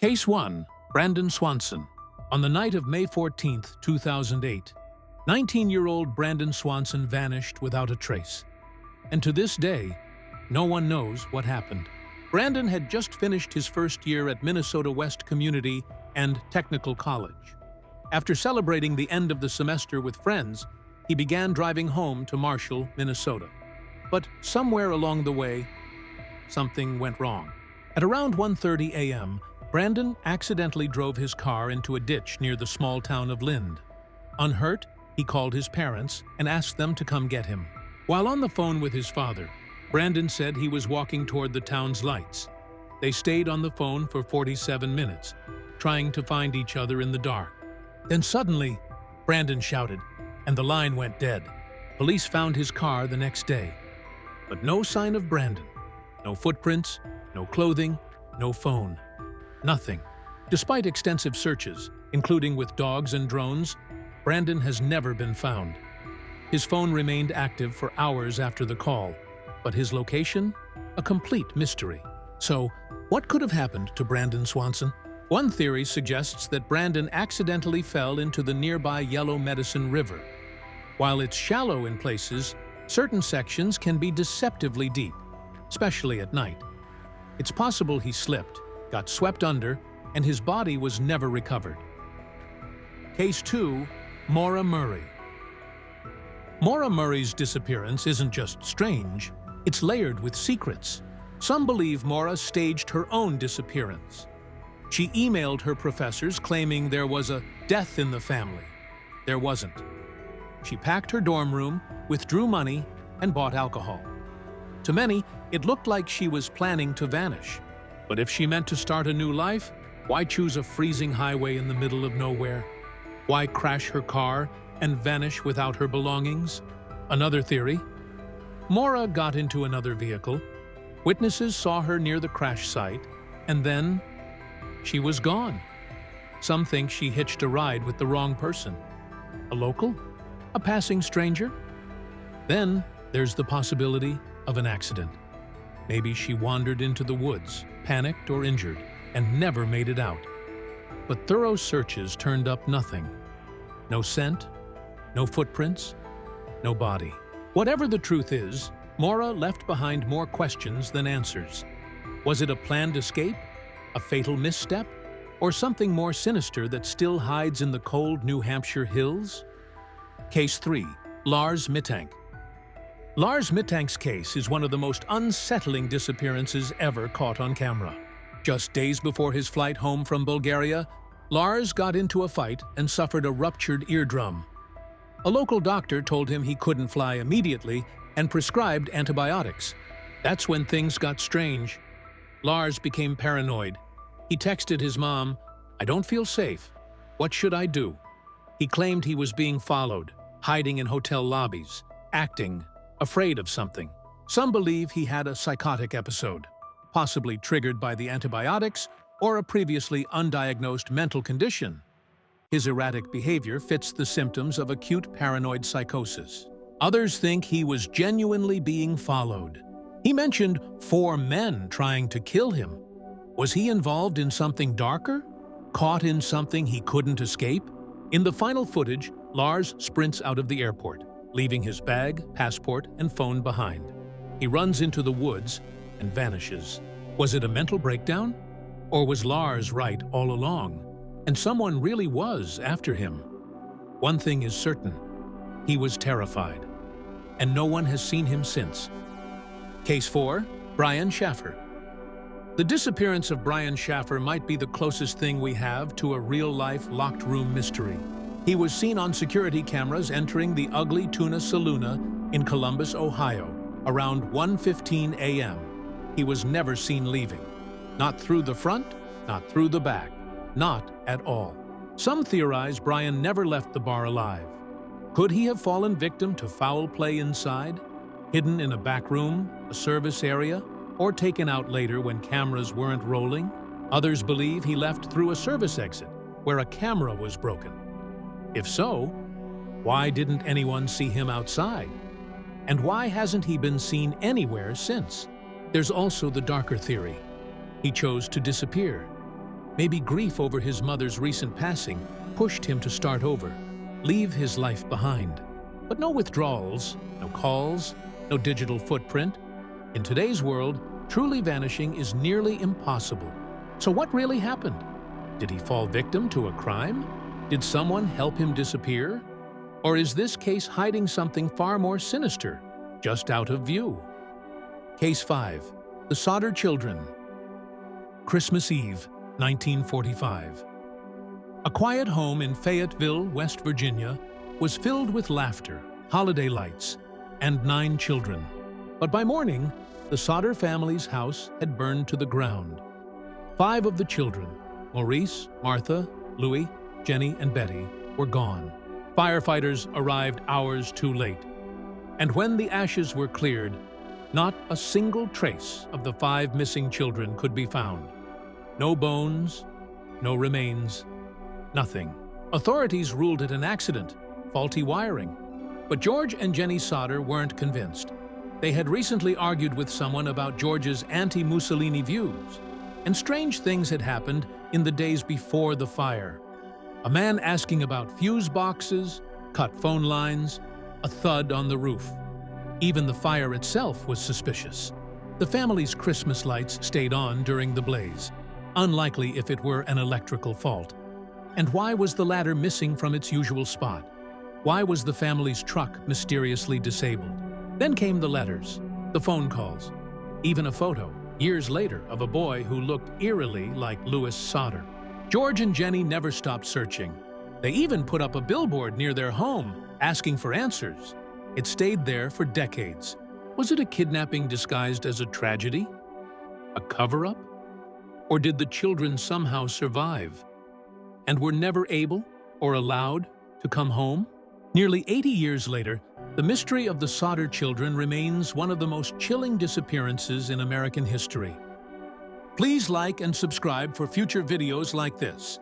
Case 1. Brandon Swanson. On the night of May 14, 2008, 19-year-old Brandon Swanson vanished without a trace. And to this day, no one knows what happened. Brandon had just finished his first year at Minnesota West Community and Technical College. After celebrating the end of the semester with friends, he began driving home to Marshall, Minnesota. But somewhere along the way, something went wrong. At around 1:30 a.m., Brandon accidentally drove his car into a ditch near the small town of Lind. Unhurt, he called his parents and asked them to come get him. While on the phone with his father, Brandon said he was walking toward the town's lights. They stayed on the phone for 47 minutes, trying to find each other in the dark. Then suddenly, Brandon shouted, and the line went dead. Police found his car the next day, but no sign of Brandon. No footprints, no clothing, no phone. Nothing. Despite extensive searches, including with dogs and drones, Brandon has never been found. His phone remained active for hours after the call, but his location? A complete mystery. So, what could have happened to Brandon Swanson? One theory suggests that Brandon accidentally fell into the nearby Yellow Medicine River. While it's shallow in places, certain sections can be deceptively deep, especially at night. It's possible he slipped, got swept under, and his body was never recovered. Case 2. Maura Murray. Maura Murray's disappearance isn't just strange, it's layered with secrets. Some believe Maura staged her own disappearance. She emailed her professors claiming there was a death in the family. There wasn't. She packed her dorm room, withdrew money, and bought alcohol. To many, it looked like she was planning to vanish. But if she meant to start a new life, why choose a freezing highway in the middle of nowhere? Why crash her car and vanish without her belongings? Another theory. Maura got into another vehicle. Witnesses saw her near the crash site, and then she was gone. Some think she hitched a ride with the wrong person. A local? A passing stranger? Then there's the possibility of an accident. Maybe she wandered into the woods, panicked or injured, and never made it out. But thorough searches turned up nothing. No scent, no footprints, no body. Whatever the truth is, Maura left behind more questions than answers. Was it a planned escape, a fatal misstep, or something more sinister that still hides in the cold New Hampshire hills? Case 3. Lars Mittank. Lars Mittank's case is one of the most unsettling disappearances ever caught on camera. Just days before his flight home from Bulgaria, Lars got into a fight and suffered a ruptured eardrum. A local doctor told him he couldn't fly immediately and prescribed antibiotics. That's when things got strange. Lars became paranoid. He texted his mom, "I don't feel safe. What should I do?" He claimed he was being followed, hiding in hotel lobbies, acting afraid of something. Some believe he had a psychotic episode, possibly triggered by the antibiotics or a previously undiagnosed mental condition. His erratic behavior fits the symptoms of acute paranoid psychosis. Others think he was genuinely being followed. He mentioned 4 men trying to kill him. Was he involved in something darker? Caught in something he couldn't escape? In the final footage, Lars sprints out of the airport, leaving his bag, passport, and phone behind. He runs into the woods and vanishes. Was it a mental breakdown? Or was Lars right all along, and someone really was after him? One thing is certain. He was terrified, and no one has seen him since. Case 4. Brian Shaffer. The disappearance of Brian Shaffer might be the closest thing we have to a real-life locked room mystery. He was seen on security cameras entering the Ugly Tuna Saloona in Columbus, Ohio, around 1:15 a.m. He was never seen leaving. Not through the front, not through the back, not at all. Some theorize Brian never left the bar alive. Could he have fallen victim to foul play inside, hidden in a back room, a service area, or taken out later when cameras weren't rolling? Others believe he left through a service exit, where a camera was broken. If so, why didn't anyone see him outside? And why hasn't he been seen anywhere since? There's also the darker theory. He chose to disappear. Maybe grief over his mother's recent passing pushed him to start over, leave his life behind. But no withdrawals, no calls, no digital footprint. In today's world, truly vanishing is nearly impossible. So what really happened? Did he fall victim to a crime? Did someone help him disappear? Or is this case hiding something far more sinister, just out of view? Case 5. The Sodder Children. Christmas Eve, 1945. A quiet home in Fayetteville, West Virginia, was filled with laughter, holiday lights, and 9 children. But by morning, the Sodder family's house had burned to the ground. 5 of the children, Maurice, Martha, Louis, Jenny, and Betty, were gone. Firefighters arrived hours too late, and when the ashes were cleared, not a single trace of the 5 missing children could be found. No bones, no remains, nothing. Authorities ruled it an accident, faulty wiring. But George and Jenny Sodder weren't convinced. They had recently argued with someone about George's anti-Mussolini views, and strange things had happened in the days before the fire. A man asking about fuse boxes, cut phone lines, a thud on the roof. Even the fire itself was suspicious. The family's Christmas lights stayed on during the blaze, unlikely if it were an electrical fault. And why was the ladder missing from its usual spot? Why was the family's truck mysteriously disabled? Then came the letters, the phone calls, even a photo, years later, of a boy who looked eerily like Louis Sodder. George and Jenny never stopped searching. They even put up a billboard near their home, asking for answers. It stayed there for decades. Was it a kidnapping disguised as a tragedy? A cover-up? Or did the children somehow survive and were never able or allowed to come home? Nearly 80 years later, the mystery of the Sodder children remains one of the most chilling disappearances in American history. Please like and subscribe for future videos like this.